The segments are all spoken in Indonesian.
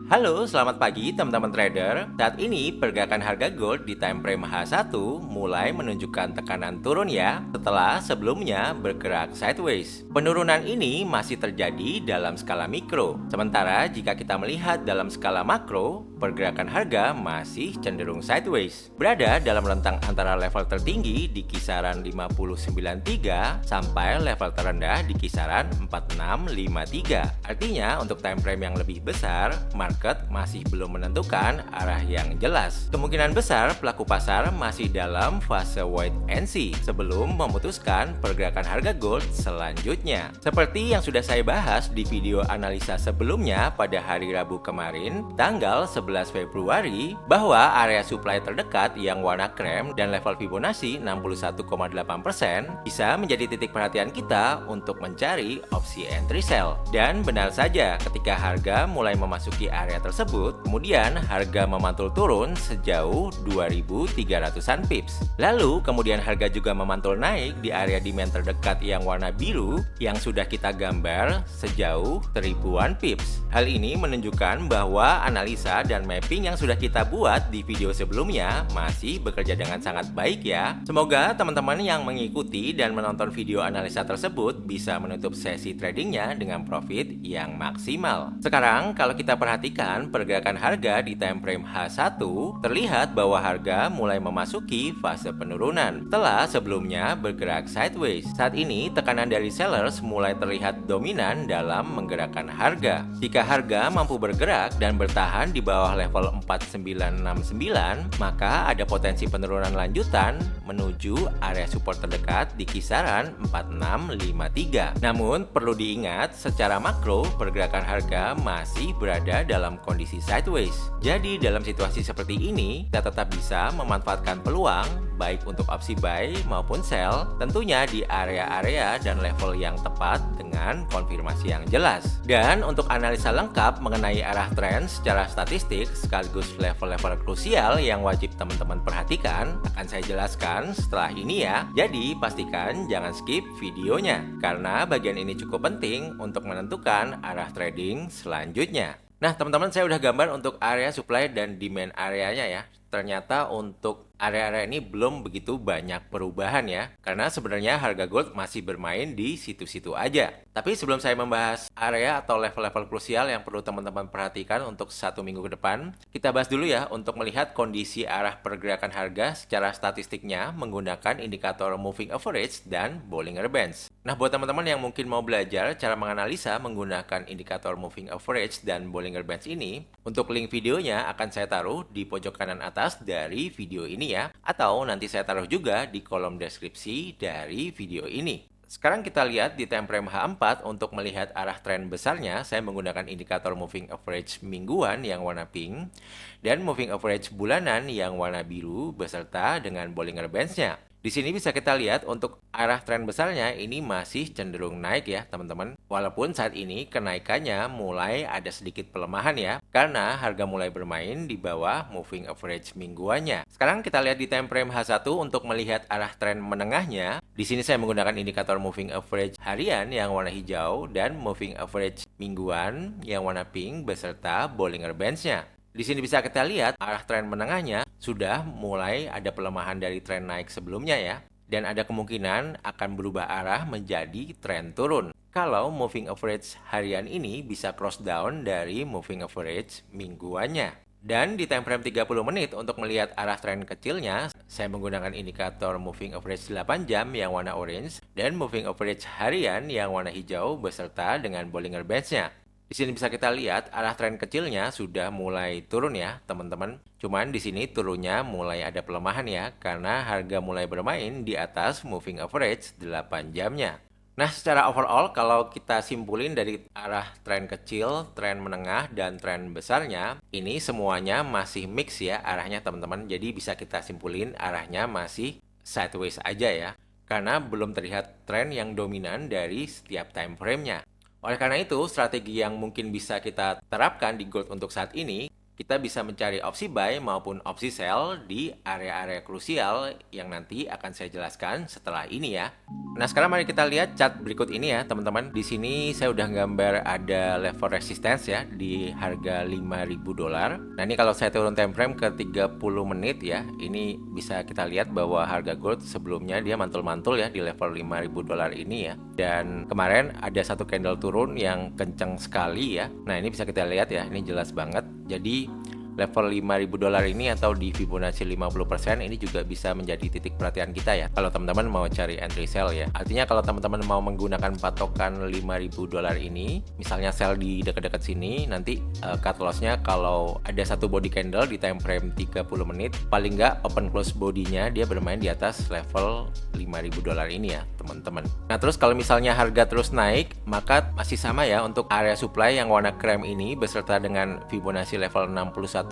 Halo, selamat pagi teman-teman trader. Saat ini pergerakan harga gold di time frame H1 mulai menunjukkan tekanan turun ya, setelah sebelumnya bergerak sideways. Penurunan ini masih terjadi dalam skala mikro. Sementara jika kita melihat dalam skala makro, pergerakan harga masih cenderung sideways. Berada dalam rentang antara level tertinggi di kisaran 5093 sampai level terendah di kisaran 4653. Artinya untuk time frame yang lebih besar, market masih belum menentukan arah yang jelas. Kemungkinan besar pelaku pasar masih dalam fase wait and see sebelum memutuskan pergerakan harga gold selanjutnya. Seperti yang sudah saya bahas di video analisa sebelumnya pada hari Rabu kemarin, tanggal 11 Februari, bahwa area supply terdekat yang warna krem dan level Fibonacci 61,8% bisa menjadi titik perhatian kita untuk mencari opsi entry sell. Dan benar saja, ketika harga mulai memasuki area tersebut, kemudian harga memantul turun sejauh 2300-an pips. Lalu kemudian harga juga memantul naik di area demand terdekat yang warna biru yang sudah kita gambar sejauh 1000-an pips. Hal ini menunjukkan bahwa analisa dan mapping yang sudah kita buat di video sebelumnya masih bekerja dengan sangat baik ya. Semoga teman-teman yang mengikuti dan menonton video analisa tersebut bisa menutup sesi tradingnya dengan profit yang maksimal. Sekarang kalau kita perhatikan pergerakan harga di time frame H1, terlihat bahwa harga mulai memasuki fase penurunan setelah sebelumnya bergerak sideways. Saat ini tekanan dari sellers mulai terlihat dominan dalam menggerakkan harga. Jika harga mampu bergerak dan bertahan di bawah level 4969, maka ada potensi penurunan lanjutan menuju area support terdekat di kisaran 4653. Namun perlu diingat, secara makro pergerakan harga masih berada dalam kondisi sideways. Jadi dalam situasi seperti ini, kita tetap bisa memanfaatkan peluang baik untuk opsi buy maupun sell, tentunya di area-area dan level yang tepat dengan konfirmasi yang jelas. Dan untuk analisa lengkap mengenai arah tren secara statistik sekaligus level-level krusial yang wajib teman-teman perhatikan, akan saya jelaskan setelah ini ya. Jadi pastikan jangan skip videonya, karena bagian ini cukup penting untuk menentukan arah trading selanjutnya. Nah teman-teman, saya udah gambar untuk area supply dan demand areanya ya. Ternyata untuk area-area ini belum begitu banyak perubahan ya, karena sebenarnya harga gold masih bermain di situ-situ aja. Tapi sebelum saya membahas area atau level-level krusial yang perlu teman-teman perhatikan untuk 1 minggu ke depan, kita bahas dulu ya untuk melihat kondisi arah pergerakan harga secara statistiknya menggunakan indikator moving average dan Bollinger Bands. Nah buat teman-teman yang mungkin mau belajar cara menganalisa menggunakan indikator moving average dan Bollinger Bands ini, untuk link videonya akan saya taruh di pojok kanan atas dari video ini ya, atau nanti saya taruh juga di kolom deskripsi dari video ini. Sekarang kita lihat di time frame H4 untuk melihat arah tren besarnya, saya menggunakan indikator moving average mingguan yang warna pink dan moving average bulanan yang warna biru beserta dengan Bollinger Bands-nya. Di sini bisa kita lihat untuk arah tren besarnya ini masih cenderung naik ya teman-teman. Walaupun saat ini kenaikannya mulai ada sedikit pelemahan ya, karena harga mulai bermain di bawah moving average mingguannya. Sekarang kita lihat di time frame H1 untuk melihat arah tren menengahnya. Di sini saya menggunakan indikator moving average harian yang warna hijau dan moving average mingguan yang warna pink beserta Bollinger Bands-nya. Di sini bisa kita lihat arah tren menengahnya sudah mulai ada pelemahan dari tren naik sebelumnya ya. Dan ada kemungkinan akan berubah arah menjadi tren turun kalau moving average harian ini bisa cross down dari moving average mingguannya. Dan di time frame 30 menit untuk melihat arah tren kecilnya, saya menggunakan indikator moving average 8 jam yang warna orange dan moving average harian yang warna hijau beserta dengan Bollinger Bands-nya. Di sini bisa kita lihat arah tren kecilnya sudah mulai turun ya, teman-teman. Cuman di sini turunnya mulai ada pelemahan ya, karena harga mulai bermain di atas moving average 8 jamnya. Nah, secara overall kalau kita simpulin dari arah tren kecil, tren menengah, dan tren besarnya, ini semuanya masih mix ya arahnya teman-teman. Jadi bisa kita simpulin arahnya masih sideways aja ya, karena belum terlihat tren yang dominan dari setiap time frame-nya. Oleh karena itu, strategi yang mungkin bisa kita terapkan di gold untuk saat ini, kita bisa mencari opsi buy maupun opsi sell di area-area krusial yang nanti akan saya jelaskan setelah ini ya. Nah, sekarang mari kita lihat chart berikut ini ya, teman-teman. Di sini saya udah gambar ada level resistance ya di harga $5.000. Nah, ini kalau saya turun time frame ke 30 menit ya, ini bisa kita lihat bahwa harga gold sebelumnya dia mantul-mantul ya di level $5.000 ini ya. Dan kemarin ada satu candle turun yang kencang sekali ya. Nah, ini bisa kita lihat ya, ini jelas banget. Jadi level $5.000 ini atau di Fibonacci 50% ini juga bisa menjadi titik perhatian kita ya kalau teman-teman mau cari entry sell ya. Artinya kalau teman-teman mau menggunakan patokan $5.000 ini, misalnya sell di dekat-dekat sini, nanti cut loss-nya kalau ada satu body candle di time frame 30 menit, paling nggak open close body-nya dia bermain di atas level $5.000 ini ya teman-teman. Nah, terus kalau misalnya harga terus naik, maka masih sama ya untuk area supply yang warna krem ini beserta dengan Fibonacci level 61,8%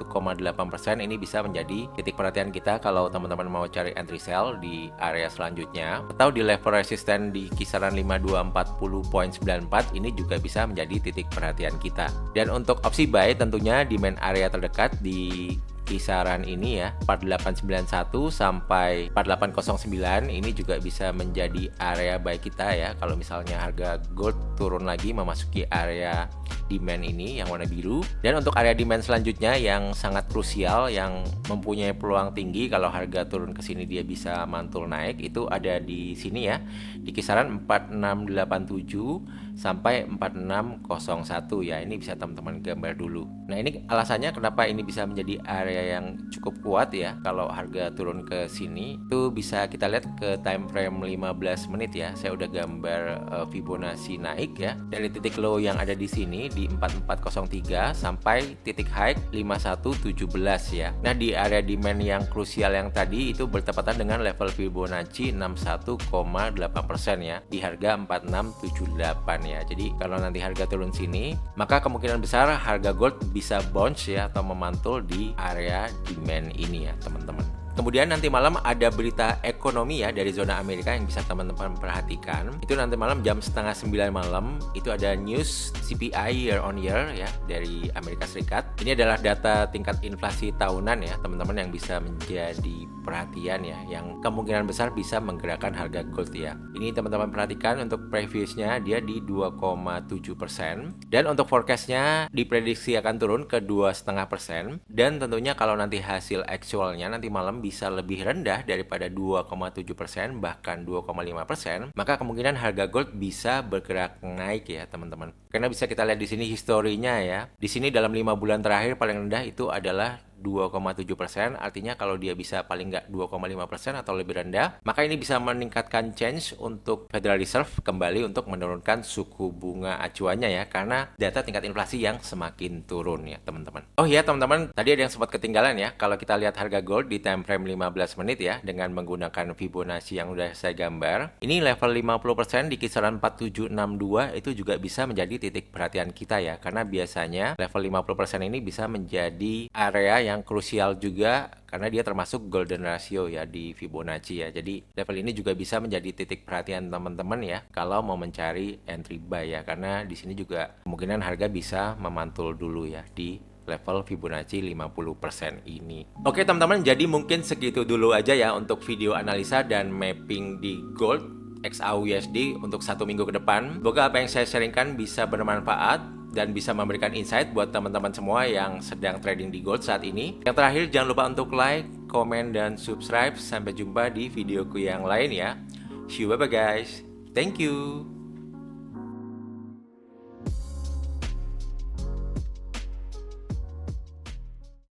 ini bisa menjadi titik perhatian kita kalau teman-teman mau cari entry sell di area selanjutnya, atau di level resisten di kisaran 5240.94 ini juga bisa menjadi titik perhatian kita. Dan untuk opsi buy tentunya di main area terdekat di kisaran ini ya 4891 sampai 4809 ini juga bisa menjadi area buy kita ya kalau misalnya harga gold turun lagi memasuki area demand ini yang warna biru. Dan untuk area demand selanjutnya yang sangat krusial yang mempunyai peluang tinggi kalau harga turun ke sini dia bisa mantul naik, itu ada di sini ya di kisaran 4687 sampai 4601 ya. Ini bisa teman-teman gambar dulu. Nah, ini alasannya kenapa ini bisa menjadi area yang cukup kuat ya kalau harga turun ke sini. Itu bisa kita lihat ke time frame 15 menit ya. Saya udah gambar Fibonacci naik ya dari titik low yang ada di sini di 4403 sampai titik high 5117 ya. Nah, di area demand yang krusial yang tadi itu bertepatan dengan level Fibonacci 61,8% ya di harga 4678 ya. Jadi kalau nanti harga turun sini, maka kemungkinan besar harga gold bisa bounce ya atau memantul di area demand ini ya teman-teman. Kemudian nanti malam ada berita ekonomi ya dari zona Amerika yang bisa teman-teman perhatikan. Itu nanti malam jam 8:30 malam itu ada news CPI year on year ya dari Amerika Serikat. Ini adalah data tingkat inflasi tahunan ya teman-teman yang bisa menjadi perhatian ya, yang kemungkinan besar bisa menggerakkan harga gold ya. Ini teman-teman perhatikan untuk previousnya dia di 2,7% dan untuk forecastnya diprediksi akan turun ke 2,5%. Dan tentunya kalau nanti hasil actualnya nanti malam bisa lebih rendah daripada 2,7% bahkan 2,5%, maka kemungkinan harga gold bisa bergerak naik ya teman-teman. Karena bisa kita lihat di sini historinya ya. Di sini dalam 5 bulan terakhir paling rendah itu adalah 2,7%, artinya kalau dia bisa paling nggak 2,5% atau lebih rendah, maka ini bisa meningkatkan chance untuk Federal Reserve kembali untuk menurunkan suku bunga acuannya ya, karena data tingkat inflasi yang semakin turun ya teman-teman. Oh ya teman-teman, tadi ada yang sempat ketinggalan ya, kalau kita lihat harga gold di time frame 15 menit ya, dengan menggunakan Fibonacci yang udah saya gambar, ini level 50% di kisaran 4762 itu juga bisa menjadi titik perhatian kita ya, karena biasanya level 50% ini bisa menjadi area yang krusial juga karena dia termasuk golden ratio ya di Fibonacci ya. Jadi level ini juga bisa menjadi titik perhatian teman-teman ya kalau mau mencari entry buy ya, karena di sini juga kemungkinan harga bisa memantul dulu ya di level Fibonacci 50% ini. Oke teman-teman, jadi mungkin segitu dulu aja ya untuk video analisa dan mapping di gold XAUUSD untuk 1 minggu ke depan. Semoga apa yang saya sharingkan bisa bermanfaat dan bisa memberikan insight buat teman-teman semua yang sedang trading di gold saat ini. Yang terakhir, jangan lupa untuk like, komen, dan subscribe. Sampai jumpa di videoku yang lain ya. See you, bye-bye guys. Thank you.